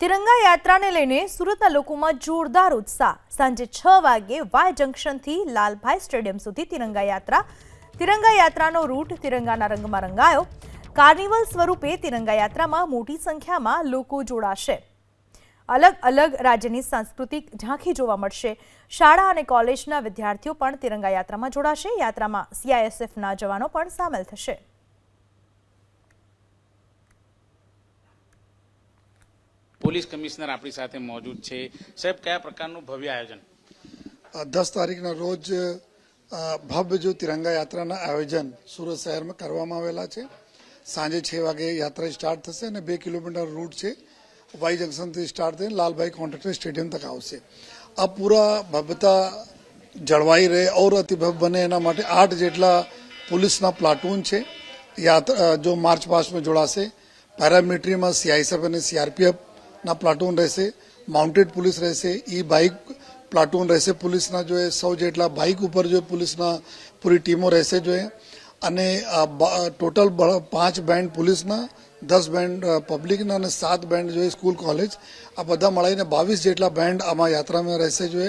तिरंगा यात्राने लईने सूरतना लोकोमां जोरदार उत्साह। सांजे 6 वागे वाय जंक्शनथी लालभाई स्टेडियम सुधी तिरंगा यात्रानो रूट तिरंगाना रंगमां रंगायो। कार्निवल स्वरूपे तिरंगा यात्रामां मोटी संख्यामां लोको जोड़ाशे। अलग अलग राज्यनी सांस्कृतिक झांकी जोवा मळशे। शाळा अने कॉलेजना विद्यार्थीओ पण तिरंगा यात्रामां जोड़ाशे। यात्रामां सीआईएसएफना जवानो पण सामेल थशे। પોલીસ કમિશનર આપણી સાથે મોજૂદ છે। સાહેબ, કયા પ્રકારનું ભવ્ય આયોજન? 10 તારીખના રોજ ભવ્ય જો તિરંગા યાત્રાના આયોજન સુરત શહેરમાં કરવામાં આવેલા છે। સાંજે 6 વાગે યાત્રા સ્ટાર્ટ થશે અને 2 કિલોમીટર રૂટ છે। વાઈ જંકશનથી સ્ટાર્ટ થઈને લાલભાઈ કોન્ટ્રાક્ટર સ્ટેડિયમ તક આવશે। આ પૂરા ભવ્યતા જળવાઈ રહે और અતિ ભવ્ય બને એના માટે 8 જેટલા પોલીસના પ્લાટૂન છે યાત્રા जो मार्च पास्ट में जोड़ाશે। પેરામિલિટરીમાં સીઆઈએસએફ અને સીઆરપીએફ ना प्लाटून रहेશે, माउंटेड पुलिस रहेશે, ई बाइक प्लाटून रहेશે पुलिसना जो 100 જેટલા બાઇક ઉપર जो पुलिसना पूरी टीमों रहेશે जो અને टोटल 5 બેન્ડ पुलिसना 10 બેન્ડ પબ્લિકના અને 7 બેન્ડ जो स्कूल कॉलेज आ બધા મળીને 22 જેટલા બેન્ડ આમાં યાત્રામાં રહેશે जो